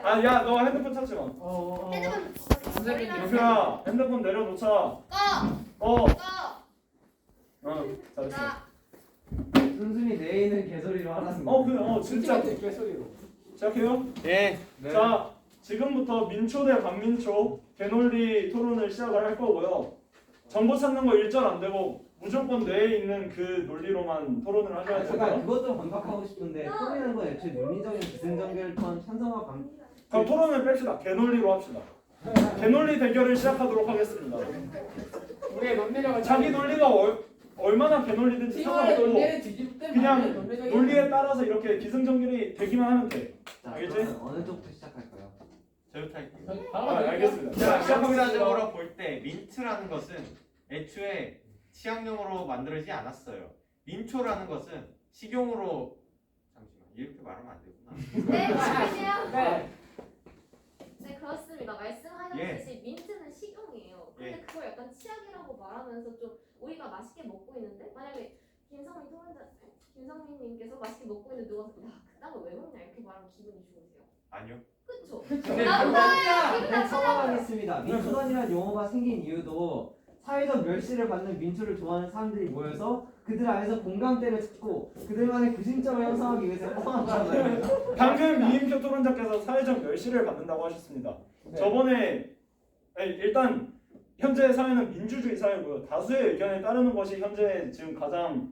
아, 야, 너 핸드폰 찾지 마. 핸드폰 선생님 영수야, 핸드폰 내려놓자. 꺼. 잘했어. 순순히 내일은 개소리로 하라는 그래, 진짜. 개소리로. 시작해요. 예. 자, 지금부터 민초 대 반민초 개논리 토론을 시작을 할 거고요. 정보 찾는 거 일절 안 되고 무조건 뇌에 있는 그 논리로만 토론을 하셔야 제가 되고요. 그것도 반박하고 싶은데 토론이라는 건 애초에 논리적인 기승전결권 찬성과 반 그럼 토론을 뺍시다. 개논리로 합시다. 개논리 대결을 시작하도록 하겠습니다. 우리의 논리력을 자기 논리가 얼마나 개논리든지 팀원의 상관없고 논리를 뒤집든 그냥 논리적인 논리에 따라서 이렇게 기승전결이 되기만 하면 돼. 자, 알겠지? 그러면 어느 쪽부터 시작할까요? 저부터 할게요. 알겠습니다. 자, 시작합니다. 시각적으로 볼 때 민트라는 것은 애초에 치약용으로 만들어지지 않았어요. 민초라는 것은 식용으로 잠시만 이렇게 말하면 안 되구나. 네, 말씀하세요. 네. 네, 그렇습니다. 말씀하셨듯이 민트는 식용이에요. 근데 그걸 약간 치약이라고 말하면서 좀 우리가 맛있게 먹고 있는데 만약에 김성민님께서 맛있게 먹고 있는데 누가 그딴 거 왜 먹냐 이렇게 말하면 기분이 좋으세요? 아니요. 그쵸? 근데 네, 처방하겠습니다. 민초단이라는 용어가 생긴 이유도 사회적 멸시를 받는 민초를 좋아하는 사람들이 모여서 그들 안에서 공감대를 찾고 그들만의 구심점을 형성하기 위해서 처방하잖아요. 방금 이인표 토론자께서 사회적 멸시를 받는다고 하셨습니다. 저번에 일단 현재 사회는 민주주의 사회고요. 다수의 의견에 따르는 것이 현재 지금 가장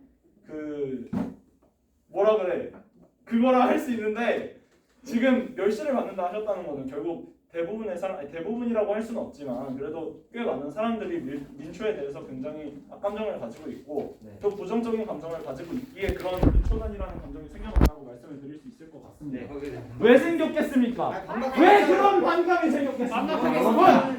그거라 할 수 있는데 지금 멸시를 받는다 하셨다는 것은 결국 대부분의 사람, 대부분이라고 할 수는 없지만 그래도 꽤 많은 사람들이 민초에 대해서 굉장히 악감정을 가지고 있고 네. 또 부정적인 감정을 가지고 있기에 그런 민초단이라는 감정이 생겨났다고 말씀을 드릴 수 있을 것 같습니다. 왜 생겼겠습니까? 왜 그런 반감이 생겼겠습니까?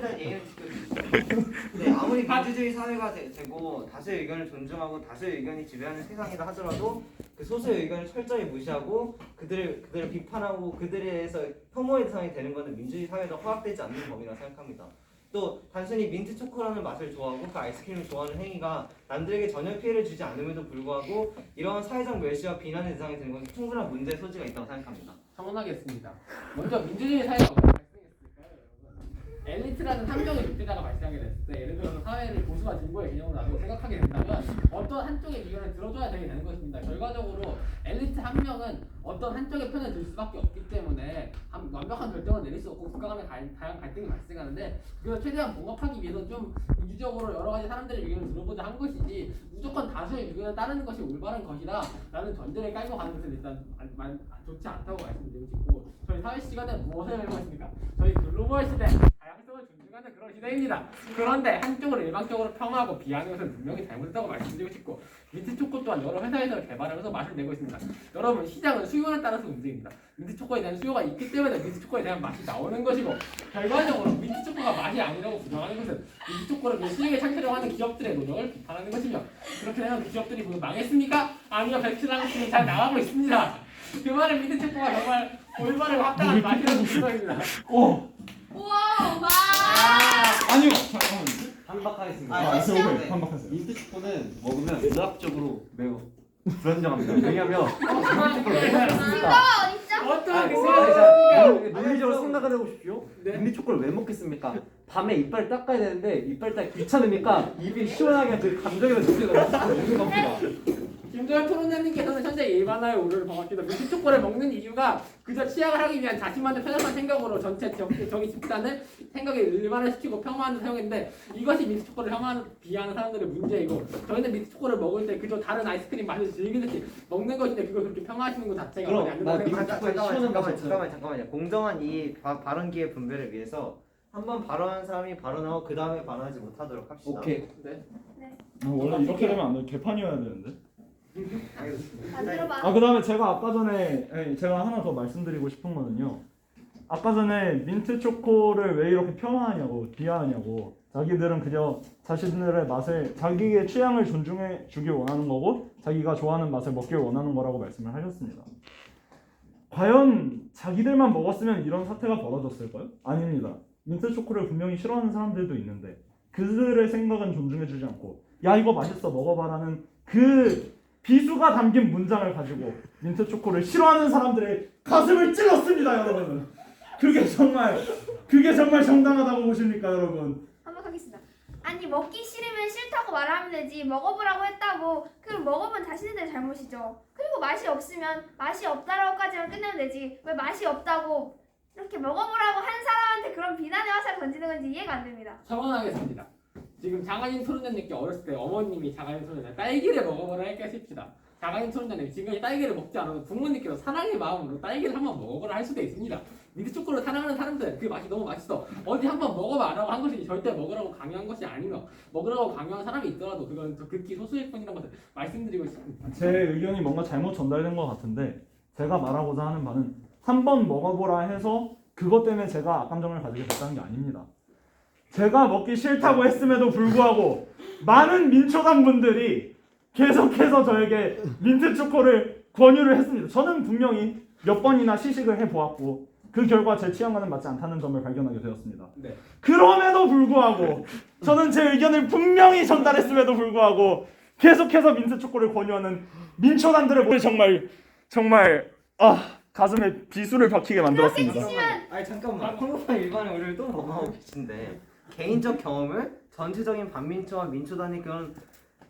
네, 아무리 민주주의 사회가 되고 다수의 의견을 존중하고 다수의 의견이 지배하는 세상이라 하더라도 그 소수의 의견을 철저히 무시하고 그들을 비판하고 그들에 대해서 혐오의 대상이 되는 것은 민주주의 사회에서 허락되지 않는 법이라 생각합니다. 또 단순히 민트 초코라는 맛을 좋아하고 그 아이스크림을 좋아하는 행위가 남들에게 전혀 피해를 주지 않음에도 불구하고 이러한 사회적 멸시와 비난의 대상이 되는 것은 충분한 문제의 소지가 있다고 생각합니다. 청원하겠습니다. 먼저 민주주의 사회가 왜 발생했을까요, 여러분? 엘리트라는 함정의 존재자가 발생하게 됐을 때, 예를 들어서 사회를 보수와 진보의 개념으로 나누고 생각하게 된다면 어떤 한쪽의 의견을 들어줘야 되는 것입니다. 결과적으로 엘리트 한 명은 어떤 한쪽의 편을 들 수밖에 없기 때문에 완벽한 결정을 내릴 수 없고 국가 간의 다양한 갈등이 발생하는데 그걸 최대한 봉합하기 위해서 좀 민주적으로 여러 가지 사람들의 의견을 들어보자 한 것이지 무조건 다수의 의견을 따르는 것이 올바른 것이다 라는 전제를 깔고 가는 것은 일단 좋지 않다고 말씀드리고 싶고, 저희 사회 시간에 무엇을 배우고 있습니까? 저희 글로벌 시대 다양성을 존중하는 그런 시대입니다. 그런데 한쪽을 일방적으로 평하고 비하하는 것은 분명히 잘못했다고 말씀드리고 싶고, 민트초코 또한 여러 회사에서 개발하면서 맛을 내고 있습니다. 여러분, 시장은 수요에 따라서 움직입니다. 민트초코에 대한 수요가 있기 때문에 민트초코에 대한 맛이 나오는 것이고, 결과적으로 민트초코가 맛이 아니라고 부정하는 것은 민트초코를 그 시장에 창출하려고 하는 기업들의 노력을 비판하는 것이며, 그렇게 되면 그 기업들이 모두 망했습니까? 아니요, 베트남은 잘 나가고 있습니다. 그 말은 민트초코가 정말 올바른 합당한 맛이라는 생각입니다. 우와, 와. 아니요, 잠깐만. 반박하겠습니다. 반박하세요. 민트 초코는 먹으면 의학적으로 매우 불안정합니다. 왜냐하면 진짜? 어떤 논리적으로 생각을 해보십시오. 민트 초코를 왜 먹겠습니까? 밤에 이빨 닦아야 되는데 이빨 닦기 귀찮으니까 입이 시원하게 그 감정에서 녹여서 먹는 겁니다. 김도현 토론자님께서는 현재 일반화의 오류를 범합니다. 민트초코를 먹는 이유가 그저 치약을 하기 위한 자신만의 편협한 생각으로 전체 저기 집단을 생각에 일반화시키고 폄하하는 사용인데, 이것이 민트초코를 비하하는 사람들의 문제이고, 저희는 민트초코를 먹을 때 그저 다른 아이스크림 맛을 즐기듯이 먹는 것인데 그걸 그렇게 폄하하시는 것 자체가 그럼, 말이 안 된다고 생각합니다. 잠깐만요. 공정한 이 발언 기회 분배를 위해서 한번 발언한 사람이 발언하고 그 다음에 발언하지 못하도록 합시다. 오케이. 원래 이렇게 되면 안 돼. 개판이어야 되는데. 안 들어봐. 그 다음에 제가 아까 전에 제가 하나 더 말씀드리고 싶은 거는요. 아까 전에 민트 초코를 왜 이렇게 폄하하냐고 비하하냐고. 자기들은 그저 자신들의 맛을, 자기의 취향을 존중해 주길 원하는 거고 자기가 좋아하는 맛을 먹길 원하는 거라고 말씀을 하셨습니다. 과연 자기들만 먹었으면 이런 사태가 벌어졌을까요? 아닙니다. 민트 초코를 분명히 싫어하는 사람들도 있는데 그들의 생각은 존중해 주지 않고 야 이거 맛있어 먹어봐라는 그 비수가 담긴 문장을 가지고 민트 초코를 싫어하는 사람들의 가슴을 찔렀습니다, 여러분. 그게 정말 정당하다고 보십니까, 여러분? 한번 하겠습니다. 아니 먹기 싫으면 싫다고 말하면 되지 먹어보라고 했다고 그럼 먹어본 자신들의 잘못이죠. 그리고 맛이 없으면 맛이 없다라고까지만 끝내면 되지 왜 맛이 없다고 이렇게 먹어보라고 한 사람한테 그런 비난의 화살을 던지는 건지 이해가 안 됩니다. 첨언하겠습니다. 지금 장하인 토론자님께 어렸을 때 어머님이 장하인 토론자 딸기를 먹어보라 했게 싶시다. 장하인 토론자님 지금까지 딸기를 먹지 않아도 부모님께서 사랑의 마음으로 딸기를 한번 먹어보라 할 수도 있습니다. 민트 초코를 사랑하는 사람들 그 맛이 너무 맛있어 어디 한번 먹어봐 라고 한 것이 절대 먹으라고 강요한 것이 아니며 먹으라고 강요한 사람이 있더라도 그건 극히 소수일 뿐이라는 것을 말씀드리고 싶습니다. 제 의견이 뭔가 잘못 전달된 것 같은데 제가 말하고자 하는 바는 한번 먹어보라 해서 그것 때문에 제가 악감정을 가지게 됐다는 게 아닙니다. 제가 먹기 싫다고 했음에도 불구하고 많은 민초당 분들이 계속해서 저에게 민트 초코를 권유를 했습니다. 저는 분명히 몇 번이나 시식을 해보았고 그 결과 제 취향과는 맞지 않다는 점을 발견하게 되었습니다. 네. 그럼에도 불구하고 저는 제 의견을 분명히 전달했음에도 불구하고 계속해서 민트 초코를 권유하는 민초단들을 보고 정말 가슴에 비수를 박히게 만들었습니다. 아니 잠깐만. 콩고파 일반의 우리를 또 넘어가고 계신데 개인적 경험을 전체적인 반민초와 민초단의 그런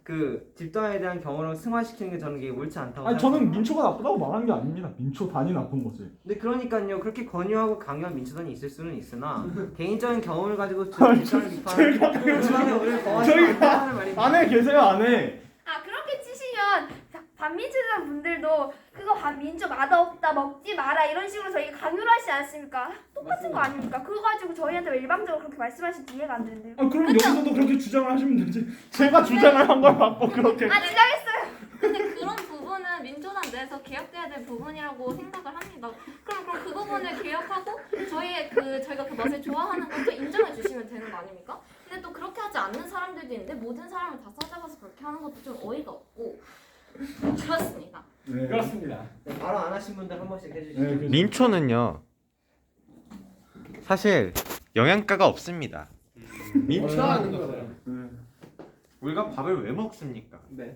그 집단에 대한 경험을 승화시키는 게 저는 이게 옳지 않다고 아니 생각합니다. 저는 민초가 나쁘다고 말한 게 아닙니다. 민초단이 나쁜 거지. 근데 그러니까요 그렇게 권유하고 강요한 민초단이 있을 수는 있으나 개인적인 경험을 가지고 집단을 비판하는 집단의 우리를 거하지 않다는 말입니다. 안에 계세요 안에. 아 그렇게 치시면 반민초당 분들도 그거 반민초 맛없다 먹지 마라 이런 식으로 저희 강요를 하시지 않습니까? 똑같은 거 아닙니까? 그거 가지고 저희한테 일방적으로 그렇게 말씀하시는 이해가 안 되는데요. 아 그럼 여기서도 그렇게 주장을 하시면 되지. 제가 주장을 한 걸 갖고 그렇게. 아 주장했어요. 근데 그런 부분은 민초단 내에서 개혁돼야 될 부분이라고 생각을 합니다. 그럼 그 부분을 개혁하고 저희가 그 맛을 좋아하는 것도 인정해 주시면 되는 거 아닙니까? 근데 또 그렇게 하지 않는 사람들도 있는데 모든 사람을 다 싸잡아서 그렇게 하는 것도 좀 어이가 없고 그렇습니다. 네. 그렇습니다. 네, 말을 안 하신 분들 한 번씩 해주시죠. 네, 그렇죠. 민초는요 사실 영양가가 없습니다. 민초라는 것은 네. 우리가 밥을 왜 먹습니까? 네.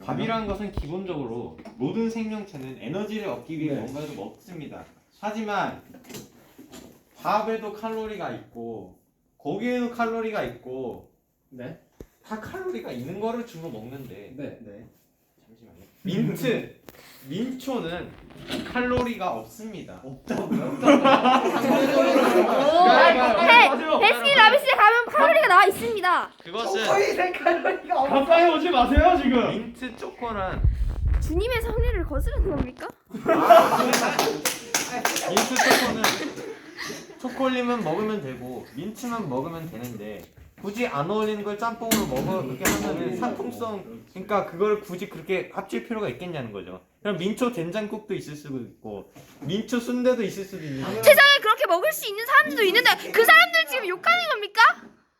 밥이라는 것은 기본적으로 모든 생명체는 에너지를 얻기 위해 네. 뭔가를 먹습니다. 하지만 밥에도 칼로리가 있고 고기에도 칼로리가 있고 네. 다 칼로리가 있는 거를 주로 먹는데 네. 잠시만요. 민초는 칼로리가 없습니다. 베스킨 라빈스에 가면 칼로리가 나와 있습니다. 그것은 가까이 오지 마세요 지금. 민트 초코는 주님의 성례를 거스르는 겁니까? 민트 초코는 초콜릿만 먹으면 되고 민트만 먹으면 되는데 굳이 안 어울리는 걸 짬뽕으로 먹어 그렇게 하면은 상품성 그러니까 그걸 굳이 그렇게 합칠 필요가 있겠냐는 거죠. 그럼 민초 된장국도 있을 수도 있고 민초 순대도 있을 수도 있는 거예요. 세상에 그렇게 먹을 수 있는 사람들도 있는데 그 사람들 지금 욕하는 겁니까?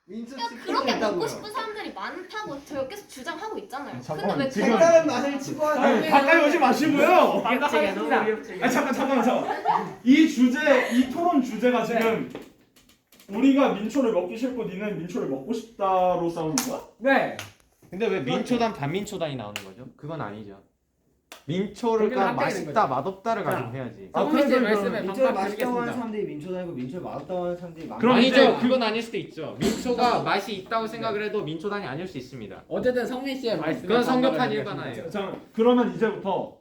민초 치킨이 그렇게 먹고 있다고요. 싶은 사람들이 많다고 저희 계속 주장하고 있잖아요. 잠깐만, 근데 왜 지금- 색다른 맛을 추구하는 아니, 가까이 오지 마시고요. 반박하겠습니다. 잠깐. 이 토론 주제가 지금 우리가 민초를 먹기 싫고 니는 민초를 먹고 싶다로 싸우는 거야? 네. 근데 왜 민초단 반민초단이 나오는 거죠? 그건 아니죠. 민초를 거기는 맛있다 합쳐야 되는 맛없다를 가지고 해야지. 성민 씨의 말씀에 민초를 맛있다고 하는 반박드리겠습니다. 사람들이 민초단이고 민초를 맛없다고 하는 사람들이 많아요. 그럼 아니죠. 이제- 그건 아닐 수도 있죠. 민초가 맛이 있다고 생각을 해도 민초단이 아닐 수 있습니다. 어쨌든 성민 씨의 말씀에 그건 성격한 반박을 일반화예요. 자, 그러면 이제부터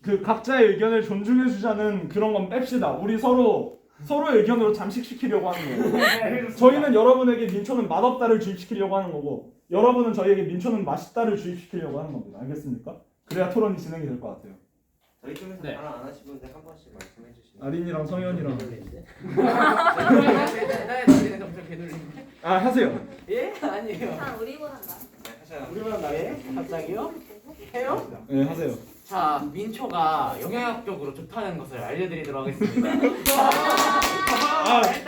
그 각자의 의견을 존중해 주자는 그런 건 뺍시다. 우리 서로의 의견으로 잠식시키려고 하는 거고. 저희는 여러분에게 민초는 맛없다를 주입시키려고 하는 거고 여러분은 저희에게 민초는 맛있다를 주입시키려고 하는 겁니다. 알겠습니까? 그래야 토론이 진행이 될 것 같아요. 저희 쪽에서 네. 말 안 하신 분들 한 번씩 말씀해 주시면. 아린이랑 성현이랑 아, 하세요. 예? 아니에요. 다 우리보단 나. 네, 하셔요. 우리보다 나예? 갑자기요? 해요? 네, 하세요. 자, 민초가 영양학적으로 좋다는 것을 알려드리도록 하겠습니다.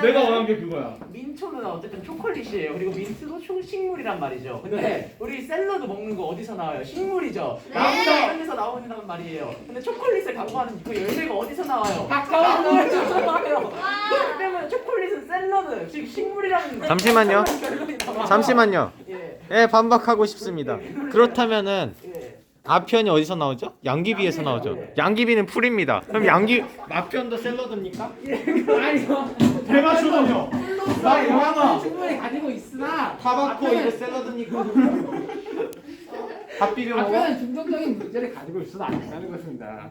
내가 원한 게 그거야. 민초는 어쨌든 초콜릿이에요. 그리고 민트도 식물이란 말이죠. 근데 우리 샐러드 먹는 거 어디서 나와요? 식물이죠. 네. 나무에서 나오는 말이에요. 근데 초콜릿을 광고하는 그 열매가 어디서 나와요? 나무에서 나와요. 그렇기 때문에 초콜릿은 샐러드, 즉 식물이라는 잠시만요. 결론이 나와요. 잠시만요. 예, 예, 반박하고 싶습니다. 그렇다면은 예. 아편이 어디서 나오죠? 양귀비에서 나오죠. 양귀비는 풀입니다. 그럼 아편도 샐러드입니까? 아니요. 대마초는요. 나 영화나. 충분히 가지고 있으나 타바코 이거 샐러드입니까? 밥 비벼 먹어? 아편은 중독적인 문제를 가지고 있어도 안 된다는 것입니다.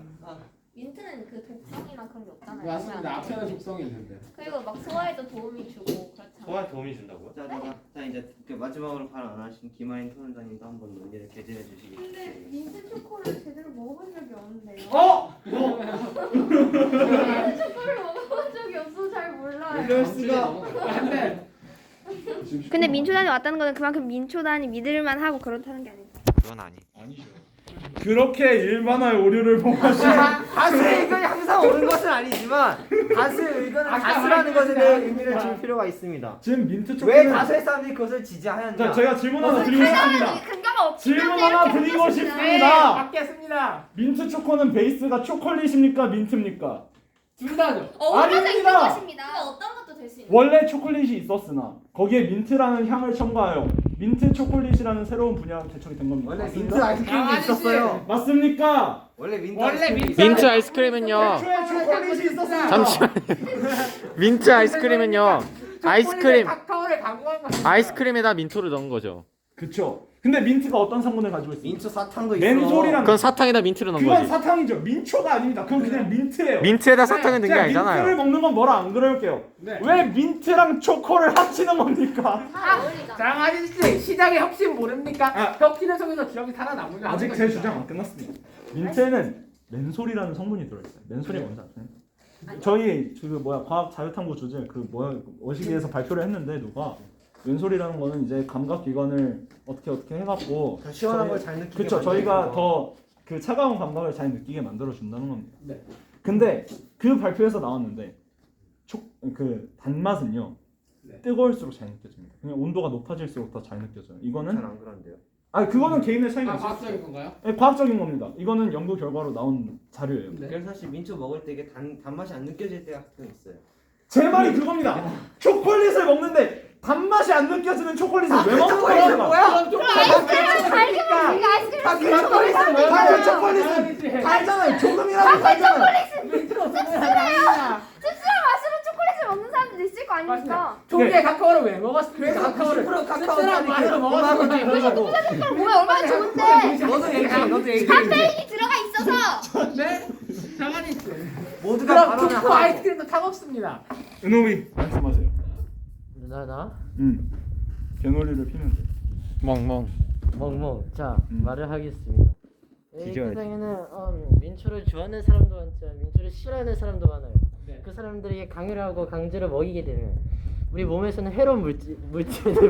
민트는 그 독성이나 그런 게 없잖아요. 맞습니다. 아편은 속성이 있는데. 그리고 막 소화에도 도움이 주고 그렇잖아요. 소화에 도움이 준다고요? 자 이제 그 마지막으로 발 안 하신 김아인 토론장님도 한번 논의를 개진해 근데 주시겠어요? 민트 초코를 제대로 먹어본 적이 없는데요. 네. 초코를 먹어본 적이 없어서 잘 몰라요. 이럴 수가. 근데 근데 민초단이 왔다는 거는 그만큼 민초단이 믿을만 하고 그렇다는 게 아니죠. 그건 아니. 그렇게 일반화의 오류를 범하신 다수의 의견이 항상 옳은 것은 아니지만 다수의 의견을 다수라는 것에 대해 의미를 줄 필요가 있습니다. 지금 민트 왜 초코는 다수의 사람들이 그것을 지지하였냐? 자, 제가 질문 하나 드리고 싶습니다. 근거가 없기 질문 때문에 하나 이렇게 드리고 하는 싶습니다. 받겠습니다. 민트 초코는 베이스가 초콜릿입니까? 민트입니까? 둘 다죠. 어울려서 있는 아닙니다. 것입니다. 근데 어떤 것도 될 수 있는. 원래 초콜릿이 있었으나 거기에 민트라는 향을 첨가하여 민트 초콜릿이라는 새로운 분야가 개척이 된 겁니다. 원래 민트 맞습니까? 아이스크림도 아저씨. 있었어요. 맞습니까? 원래 민트 원래 아이스크림이 민트 민트 아이스크림은요. 애초에 초콜릿이 있었습니다. 잠시만요. 민트 아이스크림은요. 아이스크림 카카오를 강구한 거. 아이스크림에다 민초를 넣은 거죠. 그쵸. 근데 민트가 어떤 성분을 가지고 있습니까? 민초 사탕도 있어. 맨솔이랑 그건 사탕에다 민트를 넣은 그건 거지. 사탕이죠. 민초가 아닙니다. 그건 그냥 민트예요. 민트에다 사탕을 넣은 게 제가 아니잖아요. 민트를 먹는 건 뭐라 안 그럴게요. 네. 왜 민트랑 초코를 합치는 겁니까? 다 어울리잖아. 장하진 씨 시작의 혁신 모릅니까? 아. 혁신을 속에서 기억이 살아남으려 아직 하는 제 것입니다. 주장 안 끝났습니다. 민트에는 맨솔이라는 성분이 들어있어요. 맨솔이 뭔지 아세요? 저희 과학 자유탐구 주제 어시기에서 발표를 했는데 누가 맨솔이라는 거는 이제 감각 기관을 어떻게 해갖고 더 시원한 걸 잘 느끼게 그쵸. 만드는 저희가 거. 더 그 차가운 감각을 잘 느끼게 만들어 준다는 겁니다. 네. 근데 그 발표에서 나왔는데 그 단맛은요. 네. 뜨거울수록 잘 느껴집니다. 그냥 온도가 높아질수록 더 잘 느껴져요. 이거는 잘안 그런데요. 그거는 개인의 차이가 있어요. 과학적인 건가요? 네, 과학적인 겁니다. 이거는 연구 결과로 나온 자료예요. 네. 그래서 사실 민초 먹을 때 이게 단맛이 안 느껴질 때가 가끔 있어요. 제 말이 그겁니다. 초콜릿을 먹는데 단맛이 안 느껴지는 초콜릿을 왜 먹는 거야? 그럼 좀 아이스크림을 달게 먹으니까 아이스크림 초콜릿은 왜 먹어요? 초콜릿은 달잖아요. 조금이라도 달잖아요. 씁쓸한 맛으로 초콜릿을 먹는 사람들도 있을 거 아닙니까? 종류의 카카오를 왜 먹었습니까? 카카오를 90% 카카오 씁쓸한 맛으로 먹었습니다. 그럼 뭐야 얼마나 좋은데 너도 얘기해. 너도 얘기해. 카페인이 들어가 있어서 네? 장하진 씨. 모두가 그럼 발언을 초코 하고. 아이스크림도 타먹습니다. 은호이 말씀하세요. 나 개놀이를 피면 돼. 멍멍. 멍멍 자 음. 말을 하겠습니다. 이 뒤져야지. 세상에는 민초를 좋아하는 사람도 많지만 민초를 싫어하는 사람도 많아요. 네. 그 사람들에게 강요를 하고 강제로 먹이게 되면 우리 몸에서는 해로운 물질들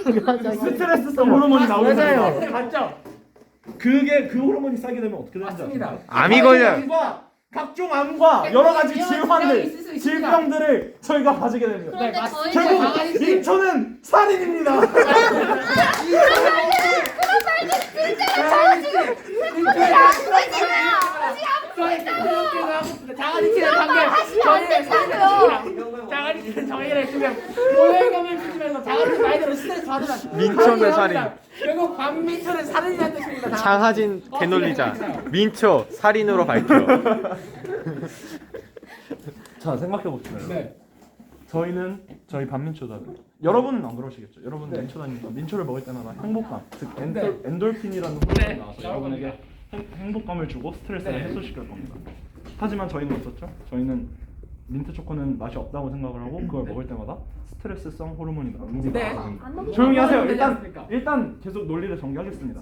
스트레스성 호르몬이 나오는 맞아요. 거예요. 맞죠? 그게 그 호르몬이 쌓이게 되면 어떻게 되는지 맞습니다. 아세요? 암이 걸려요. 암과 각종 암과 여러 가지 질환들, 있을 수 있습니다. 질병들을 저희가 가지게 됩니다. 그런데 네, 저희 결국 장하진 씨. 민초는 살인입니다. 장하진 씨는 방금 저희를 살려주시라. 장하진 씨는 저희를 지금 모멸감을 주시면서 장하진 씨 말대로 스트레스 받으면 민초는 살인. 결국 반민초는 살인이라는 뜻입니다. 장하진 개놀리자. 민초 살인으로 밝혀. 자 생각해 봅시다. 네. 저희 반민초단. 여러분은 안 그러시겠죠? 여러분은 네. 민초단이니까 민초를 먹을 때마다 행복감, 즉 네. 엔돌핀이라는 호르몬이 네. 나와서 여러분에게 행복감을 주고 스트레스를 네. 해소시킬 겁니다. 하지만 저희는 어떻죠? 저희는 민트 초코는 맛이 없다고 생각을 하고 그걸 먹을 때마다 스트레스성 호르몬이 나옵니다. 네. 안 먹고 조용히 하세요. 되지 않습니까? 일단 계속 논리를 전개하겠습니다.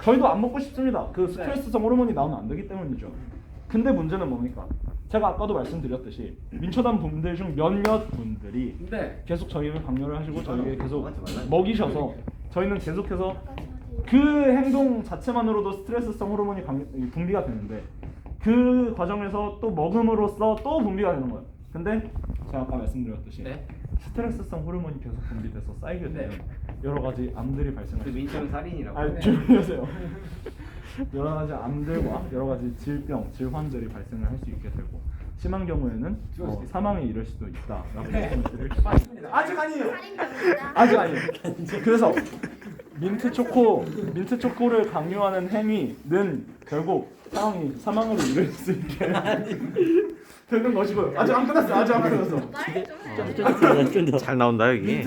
저희도 안 먹고 싶습니다. 그 스트레스성 호르몬이 나오면 안 되기 때문이죠. 근데 문제는 뭡니까? 제가 아까도 말씀드렸듯이 민초단 분들 중 몇몇 분들이 네. 계속 저희를 강요를 하시고 저희에게 계속 먹지 말라니까. 먹이셔서 저희는 계속해서 그 행동 자체만으로도 스트레스성 호르몬이 분비가 되는데 그 과정에서 또 먹음으로써 또 분비가 되는 거예요. 근데 제가 아까 말씀드렸듯이 네. 스트레스성 호르몬이 계속 분비돼서 쌓이게 되면 여러 가지 암들이 발생할 그 수 민초는 살인이라고. 아, 조용히 하세요. 여러 가지 암들과 여러 가지 질병, 질환들이 발생을 할 수 있게 되고 심한 경우에는 사망에 이를 수도 있다라고 말씀을 드릴 수 있습니다. 아직 아니에요. 살인병입니다. 아직 아니에요. 그래서 민트 초코를 강요하는 행위는 결국 사망으로 이를 수 있게 되는 것이고요. 아직 안 끝났어. 말을 좀 해요. 잘 나온다 여기.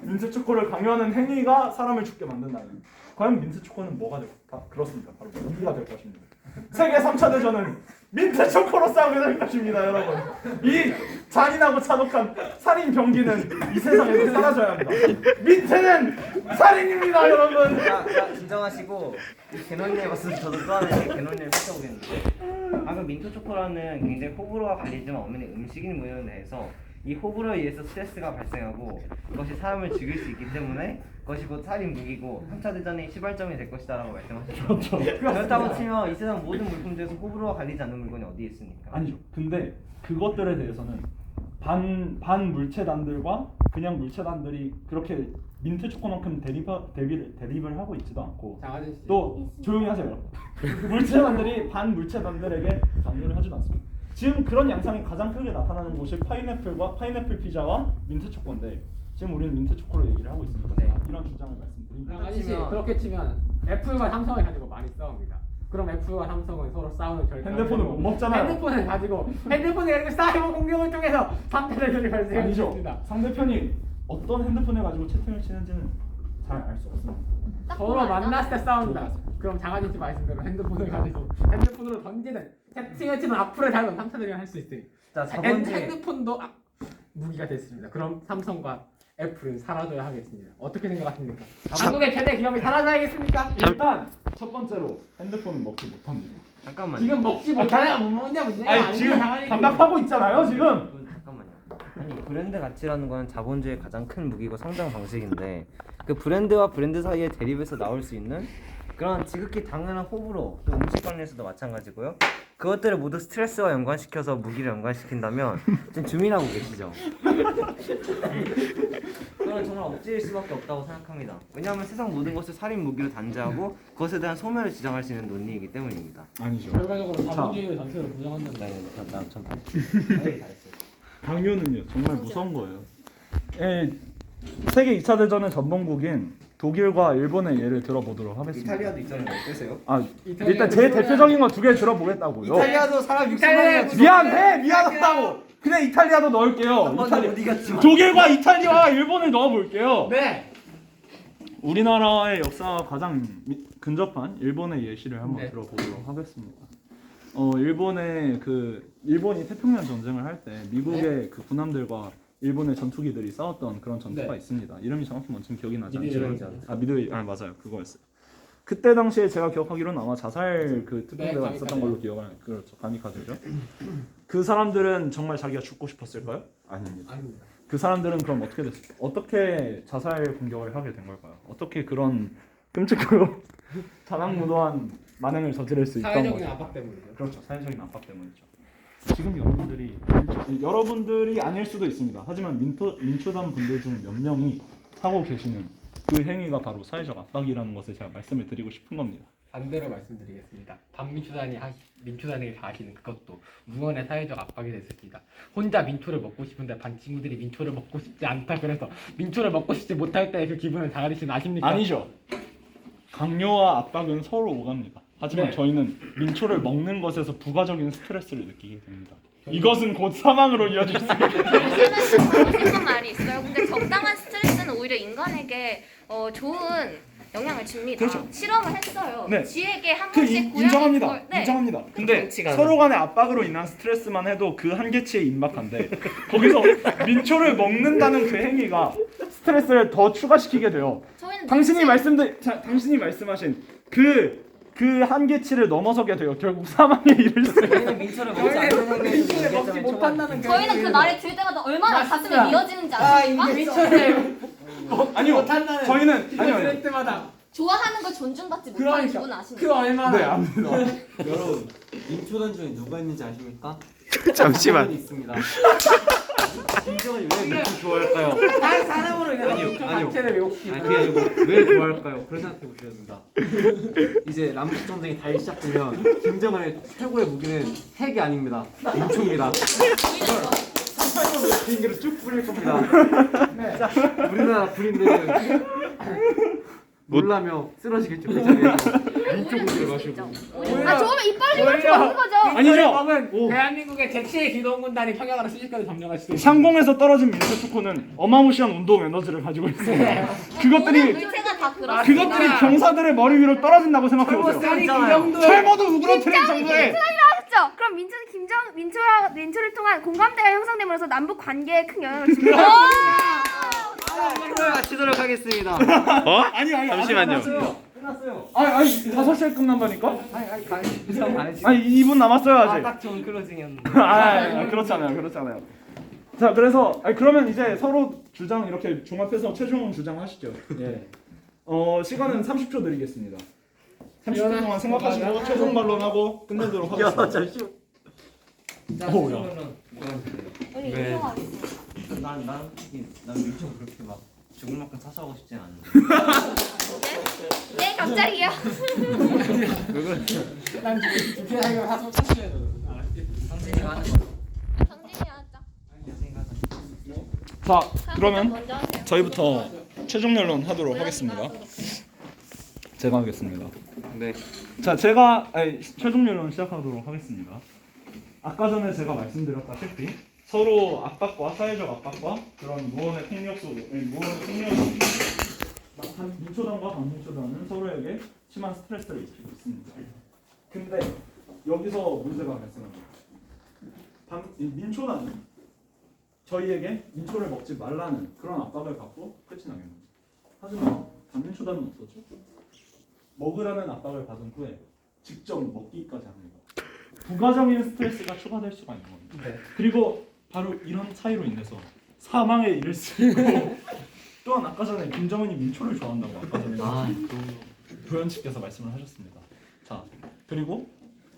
민트 초코를 강요하는 행위가 사람을 죽게 만든다면 과연 민트 초코는 뭐가 될까? 그렇습니다. 바로 무기가 될 것입니다. 세계 3차 대전은 민트 초코로 싸우게 될 것입니다, 여러분. 이 잔인하고 잔혹한 살인 병기는 이 세상에서 사라져야 합니다. 민트는 살인입니다, 여러분. 자, 진정하시고 이 개논리에 봤으면 저도 또 하나 개논리를 펼쳐보겠는데 방금 민트 초코라는 굉장히 호불호가 갈리지만 엄연히 음식인 문제에 대해서 이 호불호에 의해서 스트레스가 발생하고 그것이 사람을 죽일 수 있기 때문에 그것이 곧 살인 무기고 3차 대전의 시발점이 될 것이다라고 말씀하셨죠. 그렇다고 치면 이 세상 모든 물품 중에서 호불호가 갈리지 않는 물건이 어디 있습니까? 아니죠. 근데 그것들에 대해서는 반 물체단들과 그냥 물체단들이 그렇게 민트 초코만큼 대립을 하고 있지도 않고 장하진 씨. 또 조용히 하세요. 물체단들이 반 물체단들에게 강요를 하지도 않습니다. 지금 그런 양상이 가장 크게 나타나는 곳이 파인애플 피자와 민트 초코인데 지금 우리는 민트 초코로 얘기를 하고 있습니다. 네. 이런 주장을 말씀드립니다. 장하진 씨 그렇게 치면 애플과 삼성을 가지고 많이 싸웁니다. 그럼 애플과 삼성은 서로 싸우는 결과 핸드폰을 못 먹잖아요. 핸드폰을 가지고 사이버 공격을 통해서 3차 대전이 아니죠. 발생했습니다. 상대편이 어떤 핸드폰을 가지고 채팅을 치는지는 잘 알 수 없습니다. 딱 서로 보면 알죠? 만났을 때 싸운다. 그럼 장하진 씨 말씀대로 핸드폰을 가지고 핸드폰으로 던지는 채팅을 치면 앞으로 달면 3차 대전 할 수 있으니 자, 저번주에 핸드폰도 무기가 됐습니다. 그럼 삼성과 애플은 사라져야 하겠습니다. 어떻게 생각하십니까? 한국의 최대 기업이 사라져야겠습니까? 일단 첫 번째로 핸드폰은 먹지 못합니다. 잠깐만요. 지금 먹지 못하냐 못 먹냐 문제가 아니 아니고 지금 장하진 씨. 반박하고 있잖아요 지금. 잠깐만요. 아니 브랜드 가치라는 건 자본주의의 가장 큰 무기고 성장 방식인데 그 브랜드와 브랜드 사이의 대립에서 나올 수 있는 그런 지극히 당연한 호불호 또 음식 관련해서도 마찬가지고요. 그것들을 모두 스트레스와 연관시켜서 무기를 연관시킨다면 지금 주민하고 계시죠? 그건 정말 억지일 수밖에 없다고 생각합니다. 왜냐하면 세상 모든 것을 살인 무기로 단죄하고 그것에 대한 소멸을 주장할 수 있는 논리이기 때문입니다. 아니죠. 결과적으로 자본주의를 전체로 부정한다. 전 강요는요 정말 무서운 거예요. 세계 2차 대전의 전범국인 독일과 일본의 예를 들어보도록 하겠습니다. 이탈리아도 있잖아요. 어떠세요? 일단 제일 대표적인 거 두 개 들어보겠다고요. 이탈리아도 사람 60만이야. 미안하다고. 그냥 이탈리아도 넣을게요. 어디 갔지? 독일과 이탈리아와 일본을 넣어볼게요. 네. 우리나라의 역사와 가장 근접한 일본의 예시를 한번 네. 들어보도록 하겠습니다. 일본이 태평양 전쟁을 할 때 미국의 그 군함들과 일본의 전투기들이 싸웠던 그런 전투가 네. 있습니다. 이름이 정확히 뭔지는 기억이 나지 미드웨이죠. 않지만 미드웨이 맞아요 그거였어요. 그때 당시에 제가 기억하기로는 아마 자살 그 특공대가 네, 있었던 걸로 기억을 해요. 그렇죠, 가미카제죠. 그 사람들은 정말 자기가 죽고 싶었을까요? 아닙니다. 아닙니다. 그 사람들은 그럼 어떻게 됐을까? 어떻게 자살 공격을 하게 된 걸까요? 어떻게 그런 끔찍하고 자랑무도한 만행을 저지를 수 있던 사회적인 거죠? 압박 때문이죠. 그렇죠, 사회적인 압박 때문이죠. 지금 여러분들이 아닐 수도 있습니다. 하지만 민초단 분들 중 몇 명이 하고 계시는 그 행위가 바로 사회적 압박이라는 것을 제가 말씀을 드리고 싶은 겁니다. 반대로 말씀드리겠습니다. 민초단에게 가시는 그것도 무언의 사회적 압박이 됐습니다. 혼자 민초를 먹고 싶은데 반 친구들이 민초를 먹고 싶지 않다 그래서 민초를 먹고 싶지 못할 때 그 기분을 장하진 씨는 아십니까? 아니죠. 강요와 압박은 서로 오갑니다. 하지만 네. 저희는 민초를 먹는 것에서 부가적인 스트레스를 느끼게 됩니다. 이것은 곧 사망으로 이어질 수 있습니다. 생각한 말이 있어요. 근데 적당한 스트레스는 오히려 인간에게 좋은 영향을 줍니다. 그렇죠. 실험을 했어요. 네. 쥐에게 한 번씩 고양이 인정합니다. 걸- 네. 인정합니다. 근데 정치가 서로 간의 압박으로 인한 스트레스만 해도 그 한계치에 임박한데 거기서 민초를 먹는다는 그 행위가 스트레스를 더 추가시키게 돼요. 저희는 당신이 말씀하신 그 한계치를 넘어서게 돼요. 결국 사망에 이를 수 있어요. 저희는 민초를 먹지 않는 민초를 먹지 못한다는 저희는 그 말을 들을 때마다 얼마나 가슴이 맞습니다. 미어지는지 아십니까? 민초를 아니요. 못한다는 저희는 이거 들을 때마다 좋아하는 걸 존중받지 못하는 그러니까 기분 아십니까? 그 얼마나 네, 압니다. 여러분 민초단 중에 누가 있는지 아십니까? 잠시만. 있습니다. 김정은이 왜 민초 좋아할까요? 한 사람으로 인해서 아니요, 민초 아니요. 자체를 외우시고 그게 아니고 왜 좋아할까요? 그런 생각해 보셔야 됩니다. 이제 남북 전쟁이 다시 시작되면 김정은의 최고의 무기는 핵이 아닙니다. 민초입니다. 비행기로 쭉 뿌릴 겁니다. 네. 우리나라 군인들은 놀라며 쓰러지겠죠. 그 자리에서 이쪽으로 들어가시고. 아 좋으면 이빨 이빨 먹는 거죠. 아니죠. 먹은 오. 대한민국의 잭시의 기동군단이 평양으로 순식간에 점령할 수도 있습니다. 상공에서 떨어진 민트 초코는 어마무시한 운동 에너지를 가지고 있습니다. 그것들이 물체가 다 그렇습니다. 그것들이 병사들의 머리 위로 떨어진다고 생각해 보세요. 철모도 우그러뜨릴 정도의 그렇죠. 그럼 민초를 통한 공감대가 형성됨으로써 남북 관계에 큰 영향을 줍니다. 마치도록 하겠습니다. 아니 잠시만요. 끝났어요. 아니 5시에 끝난다니까? 아니 아니 2분 남았어요 아직. 딱 좋은 클로징이었는데. 그렇잖아요. 자, 그래서 그러면 이제 서로 주장 이렇게 종합해서 최종 주장하시죠. 예. 시간은 30초 드리겠습니다. 30초 동안 생각하시고 최종 반론하고 끝내도록 하겠습니다. 잠시만. 자, 오, 야. 그러면은 우리 왜? 이동하겠습니다. 난 민초 그렇게 막 죽을 만큼 사수하고 싶진 않은데. 네 갑자기요. 난 지금 부캐 사이가 사서 찾으셔야 돼. 선생님 하는 거. 성진이 하자. 선생님 하는 거. 자, 그러면 먼저 하세요. 저희부터 최종 반론 하도록 하겠습니다. 제가 하겠습니다. 네. 자, 제가 최종 반론 시작하도록 하겠습니다. 아까 전에 제가 말씀드렸다시피 서로 압박과 사회적 압박과 그런 무언의 폭력 속에 민초단과 반민초단은 서로에게 심한 스트레스를 입히고 있습니다. 근데 여기서 문제가 발생합니다. 민초단은 저희에게 민초를 먹지 말라는 그런 압박을 받고 끝이 나겠습니다. 하지만 반민초단은 어떻죠? 먹으라는 압박을 받은 후에 직접 먹기까지 합니다. 부가적인 스트레스가 추가될 수가 있는 겁니다. 네. 그리고 바로 이런 차이로 인해서 사망에 이를 수 있고 또한 아까 전에 김정은이 민초를 좋아한다고 아까 전에 도현씨께서 말씀을 하셨습니다. 자, 그리고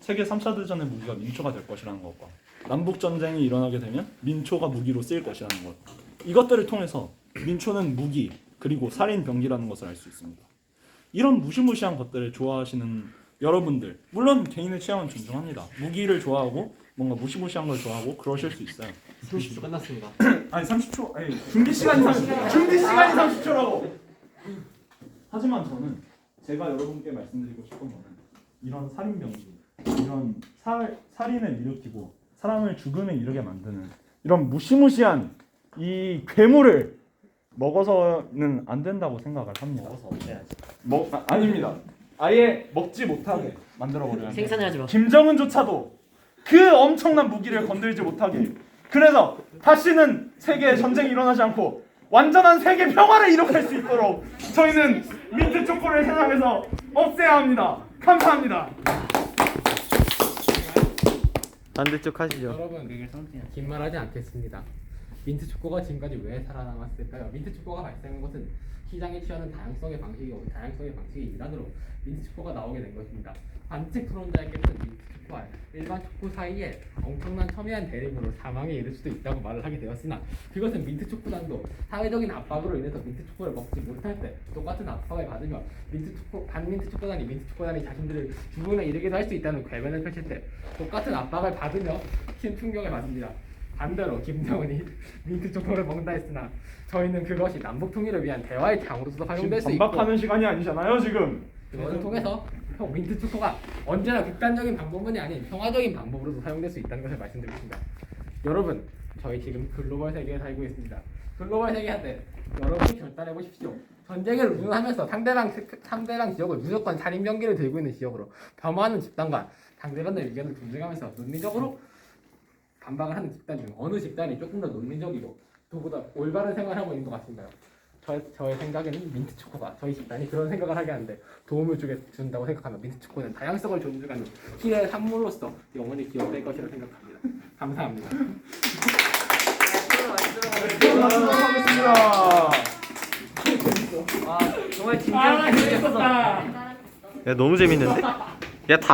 세계 3차 대전의 무기가 민초가 될 것이라는 것과 남북 전쟁이 일어나게 되면 민초가 무기로 쓰일 것이라는 것, 이것들을 통해서 민초는 무기 그리고 살인 병기라는 것을 알 수 있습니다. 이런 무시무시한 것들을 좋아하시는 여러분들, 물론 개인의 취향은 존중합니다. 무기를 좋아하고 뭔가 무시무시한 걸 좋아하고 그러실 수 있어요. 30초 끝났습니다. 아니 30초, 아니 준비 시간이 30초라고. 하지만 저는 제가 여러분께 말씀드리고 싶은 거는 이런 살인 병기, 이런 살인을 일으키고 사람을 죽음에 이르게 만드는 이런 무시무시한 이 괴물을 먹어서는 안 된다고 생각을 합니다. 먹어서 없애야지. 아닙니다. 아예 먹지 못하게 만들어 버려야 돼요. 생산하지 마. 김정은조차도 그 엄청난 무기를 건들지 못하게. 그래서 다시는 세계 전쟁이 일어나지 않고 완전한 세계 평화를 이룩할 수 있도록 저희는 민트 초코를 세상에서 없애야 합니다. 감사합니다. 반대쪽 하시죠. 여러분, 긴 말하지 않겠습니다. 민트 초코가 지금까지 왜 살아남았을까요? 민트 초코가 발생한 것은 시장에 취하는 다양성의 방식이 일환으로 민트 초코가 나오게 된 것입니다. 반칙 토론자에게는 민트 초코와 일반 초코 사이에 엄청난 첨예한 대립으로 사망에 이를 수도 있다고 말을 하게 되었으나 그것은 민트 초코단도 사회적인 압박으로 인해서 민트 초코를 먹지 못할 때 똑같은 압박을 받으며 반민트 초코단이 자신들을 죽음에 이르기도 할 수 있다는 궤변을 펼칠 때 똑같은 압박을 받으며 큰 충격을 받습니다. 반대로 김정은이 민트 초코를 먹는다 했으나 저희는 그것이 남북 통일을 위한 대화의 장으로서 활용될 수 지금 있고 반박하는 시간이 아니잖아요 지금. 그것을 통해서 민트 초코가 언제나 극단적인 방법만이 아닌 평화적인 방법으로도 사용될 수 있다는 것을 말씀드리겠습니다. 여러분, 저희 지금 글로벌 세계에 살고 있습니다. 글로벌 세계한테 여러분이 결단해 보십시오. 전쟁을 운운하면서 상대방 지역을 무조건 살인 병기를 들고 있는 지역으로 폄하하는 집단과 상대방의 의견을 존중하면서 논리적으로 반박을 하는 집단 중 어느 집단이 조금 더 논리적이고 저보다 올바른 생각을 하고 있는 것 같습니다. 저의 생각에는 민트 초코가 저희 집단이 그런 생각을 하게 하는데 도움을 준다고 생각하며 민트 초코는 다양성을 존중하는 희대의 산물로서 영원히 기억될 것이라 생각합니다. 감사합니다. 하겠습니다. 정말 진지한 재밌었다. 야 너무 재밌는데? 야 다.